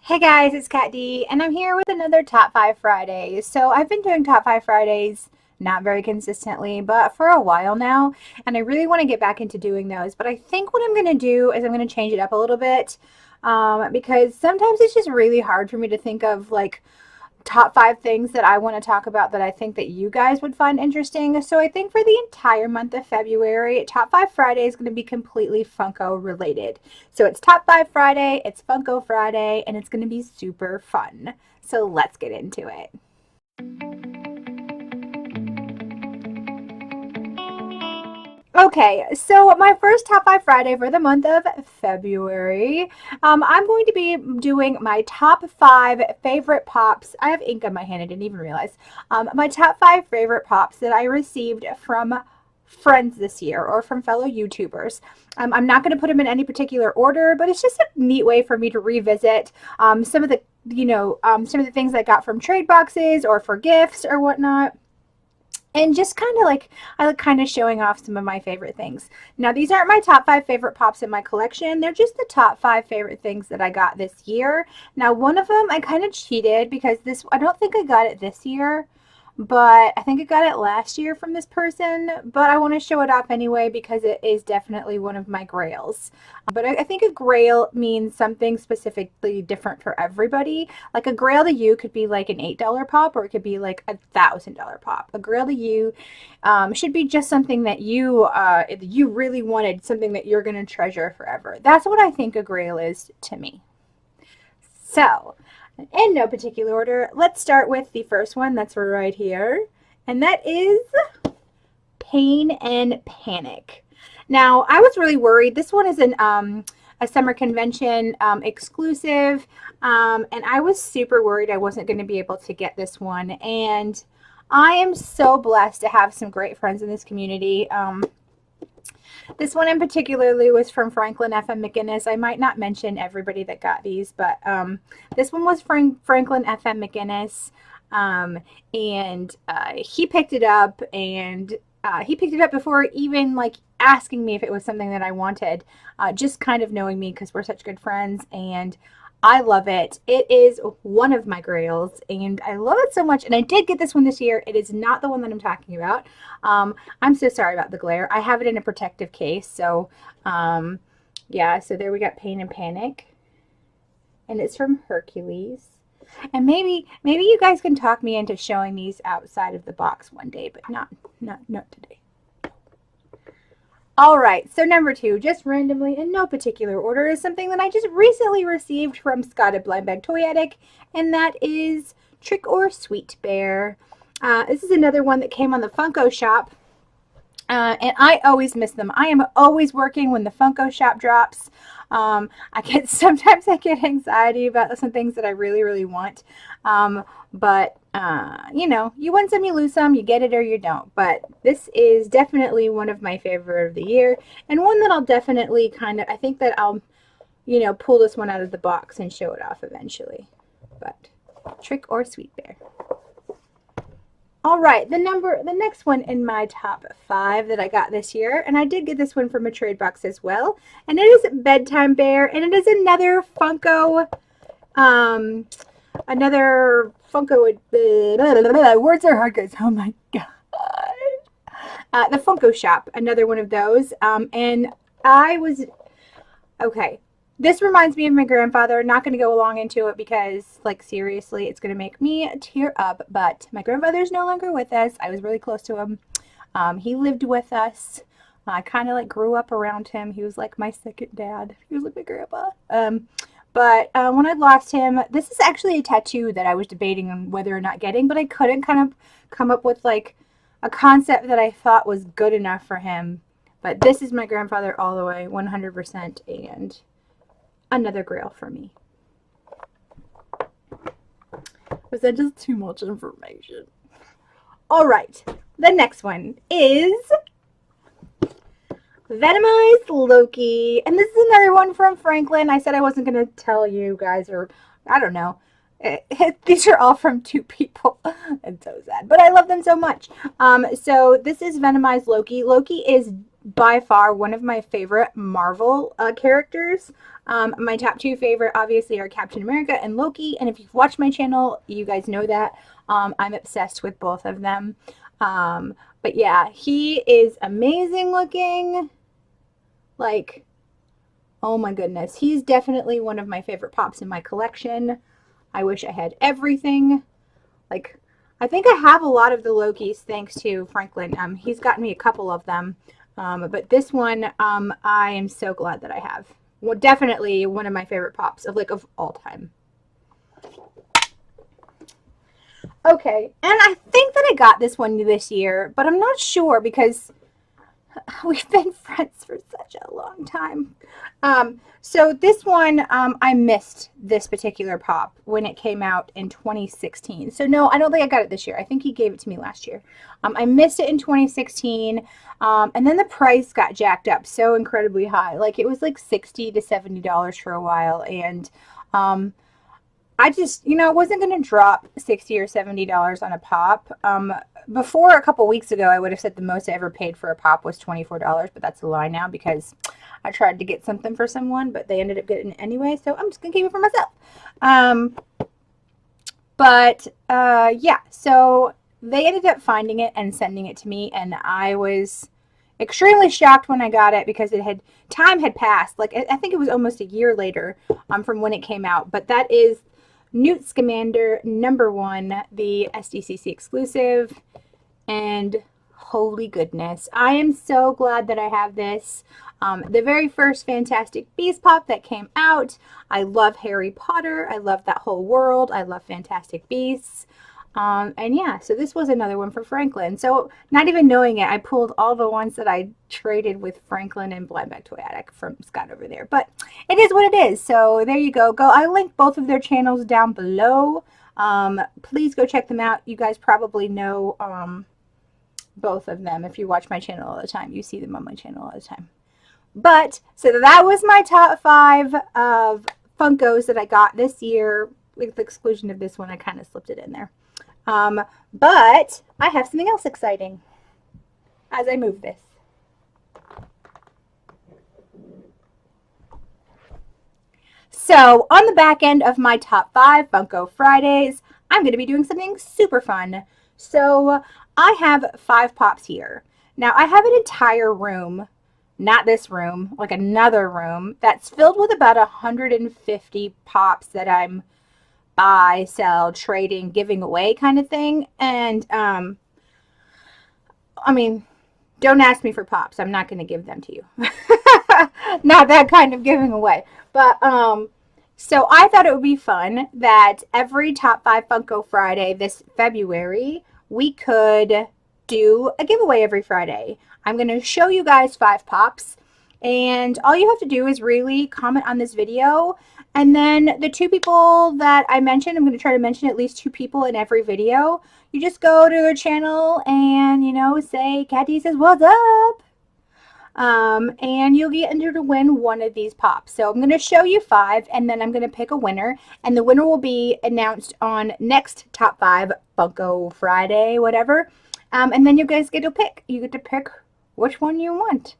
Hey guys, it's Katt Dee, and I'm here with another Top 5 Fridays. So I've been doing Top 5 Fridays not very consistently, but for a while now, and I really want to get back into doing those. But I think what I'm going to do is I'm going to change it up a little bit because sometimes it's just really hard for me to think of like top 5 things that I want to talk about that I think that you guys would find interesting. So I think for the entire month of February, Top 5 Friday is going to be completely Funko related. So it's Top 5 Friday, it's Funko Friday, and it's going to be super fun. So let's get into it. Okay, so my first Top 5 Friday for the month of February, I'm going to be doing my top 5 favorite pops. I have ink on my hand, I didn't even realize. My top 5 favorite pops that I received from friends this year or from fellow YouTubers. I'm not going to put them in any particular order, but it's just a neat way for me to revisit some of the, some of the things I got from trade boxes or for gifts or whatnot. And just kind of like, I like kind of showing off some of my favorite things. Now, these aren't my top 5 favorite pops in my collection. They're just the top 5 favorite things that I got this year. Now, one of them I kind of cheated because I don't think I got it this year, but I think I got it last year from this person. But I want to show it off anyway because it is definitely one of my grails. But I think a grail means something specifically different for everybody. Like a grail to you could be like an $8 pop, or it could be like $1,000 pop. A grail to you should be just something that you really wanted, something that you're going to treasure forever. That's what I think a grail is to me. So, in no particular order, let's start with the first one that's right here, and that is Pain and Panic. Now, I was really worried. This one is a summer convention exclusive, and I was super worried I wasn't going to be able to get this one, and I am so blessed to have some great friends in this community. This one in particularly was from Franklyn FM McInnis. I might not mention everybody that got these, but this one was from Franklyn FM McInnis, and he picked it up, and he picked it up before even like asking me if it was something that I wanted, just kind of knowing me because we're such good friends, and I love it. It is one of my grails, and I love it so much. And I did get this one this year. It is not the one that I'm talking about. I'm so sorry about the glare. I have it in a protective case. So, yeah, so there we got Pain and Panic. And it's from Hercules. And maybe you guys can talk me into showing these outside of the box one day, but not today. All right, so number 2, just randomly in no particular order, is something that I just recently received from Scott at Blindbagtoyaddict, and that is Trick or Sweet Bear. This is another one that came on the Funko shop, and I always miss them. I am always working when the Funko shop drops. Sometimes I get anxiety about some things that I really, really want. But you win some, you lose some, you get it or you don't. But this is definitely one of my favorite of the year, and one that I'll definitely I think that I'll, pull this one out of the box and show it off eventually. But Trick or Sweet Bear. All right, the next one in my top 5 that I got this year, and I did get this one from a trade box as well, and it is Bedtime Bear, and it is another Funko, words are hard, guys, oh my god, the Funko shop, another one of those, and okay. This reminds me of my grandfather. Not going to go along into it because, like, seriously, it's going to make me tear up. But my grandfather's no longer with us. I was really close to him. He lived with us. I kind of, like, grew up around him. He was, like, my second dad. He was, like, my grandpa. But when I lost him, this is actually a tattoo that I was debating on whether or not getting. But I couldn't kind of come up with, like, a concept that I thought was good enough for him. But this is my grandfather all the way, 100%. And another grail for me. Was that just too much information? All right, the next one is Venomized Loki, and this is another one from Franklyn. I said I wasn't going to tell you guys, or I don't know. These are all from 2 people. It's so sad, but I love them so much. So this is Venomized Loki. Loki is by far one of my favorite Marvel characters. My top two favorite obviously are Captain America and Loki, and if you've watched my channel, you guys know that. I'm obsessed with both of them. But yeah, he is amazing looking. Like, oh my goodness. He's definitely one of my favorite pops in my collection. I wish I had everything. Like, I think I have a lot of the Lokis thanks to Franklyn. He's gotten me a couple of them. But this one, I am so glad that I have. Well, definitely one of my favorite pops of all time. Okay, and I think that I got this one this year, but I'm not sure because we've been friends for such a long time. So this one, I missed this particular pop when it came out in 2016. So no, I don't think I got it this year. I think he gave it to me last year. I missed it in 2016, and then the price got jacked up so incredibly high. Like, it was like $60 to $70 for a while, and I just, I wasn't going to drop $60 or $70 on a pop. Before a couple weeks ago, I would have said the most I ever paid for a pop was $24, but that's a lie now because I tried to get something for someone, but they ended up getting it anyway, so I'm just going to keep it for myself. Yeah, so they ended up finding it and sending it to me, and I was extremely shocked when I got it because time had passed. Like, I think it was almost a year later from when it came out, but that is Newt Scamander #1, the SDCC exclusive, and holy goodness, I am so glad that I have this. The very first Fantastic Beasts pop that came out. I love Harry Potter. I love that whole world. I love Fantastic Beasts. And yeah, so this was another one for Franklyn. So not even knowing it, I pulled all the ones that I traded with Franklyn and Blindbagtoyaddict from Scott over there. But it is what it is. So there you go. I'll link both of their channels down below. Please go check them out. You guys probably know both of them. If you watch my channel all the time, you see them on my channel all the time. But so that was my top 5 of Funkos that I got this year. With the exclusion of this one, I kind of slipped it in there. But I have something else exciting as I move this. So on the back end of my top 5 Funko Fridays, I'm going to be doing something super fun. So I have 5 pops here. Now I have an entire room, not this room, like another room, that's filled with about 150 pops that I'm buy, sell, trading, giving away kind of thing. And I mean, don't ask me for pops. I'm not going to give them to you. Not that kind of giving away. But so I thought it would be fun that every top 5 Funko Friday this February, we could do a giveaway every Friday. I'm going to show you guys 5 pops, and all you have to do is really comment on this video. And then the 2 people that I mentioned, I'm going to try to mention at least 2 people in every video. You just go to their channel and, say, Katt Dee says, what's up? And you'll get entered to win one of these pops. So I'm going to show you 5, and then I'm going to pick a winner. And the winner will be announced on next Top 5 Funko Friday, whatever. And then you guys get to pick. You get to pick which one you want.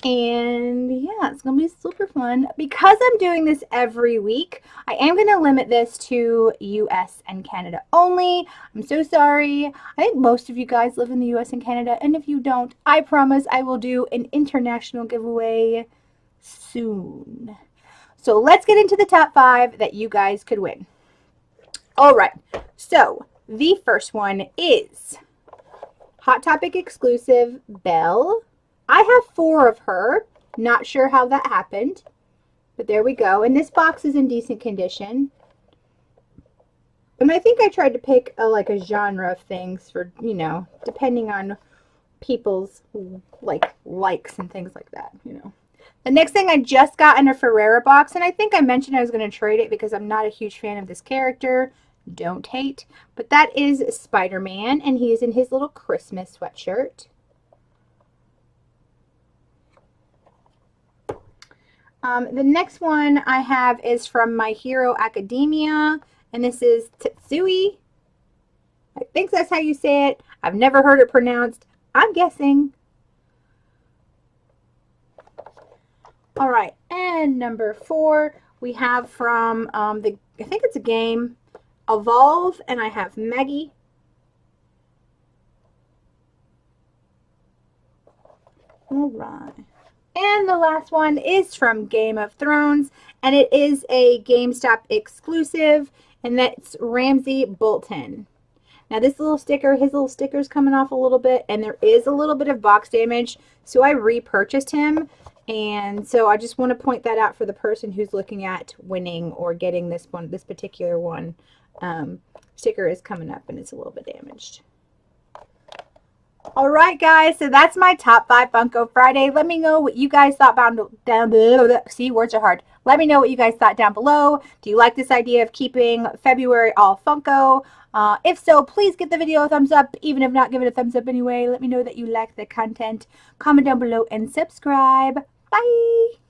And yeah, it's gonna be super fun. Because I'm doing this every week, I am gonna limit this to US and Canada only. I'm so sorry. I think most of you guys live in the US and Canada, and if you don't, I promise I will do an international giveaway soon. So let's get into the top 5 that you guys could win. All right, so the first one is Hot Topic exclusive Belle. I have 4 of her. Not sure how that happened, but there we go. And this box is in decent condition. And I think I tried to pick a genre of things for, depending on people's likes and things like that, The next thing I just got in a Ferrera box, and I think I mentioned I was going to trade it because I'm not a huge fan of this character. Don't hate. But that is Spider-Man, and he is in his little Christmas sweatshirt. The next one I have is from My Hero Academia, and this is Tetsui. I think that's how you say it. I've never heard it pronounced. I'm guessing. All right, and number 4 we have from I think it's a game, Evolve, and I have Maggie. All right. And the last one is from Game of Thrones, and it is a GameStop exclusive, and that's Ramsay Bolton. Now this little sticker, his little sticker's coming off a little bit, and there is a little bit of box damage, so I repurchased him. And so I just want to point that out for the person who's looking at winning or getting this one, this particular one. Sticker is coming up and it's a little bit damaged. All right, guys, so that's my top 5 Funko Friday. Let me know what you guys thought down below. See, words are hard. Let me know what you guys thought down below. Do you like this idea of keeping February all Funko? If so, please give the video a thumbs up. Even if not, give it a thumbs up anyway. Let me know that you like the content. Comment down below and subscribe. Bye!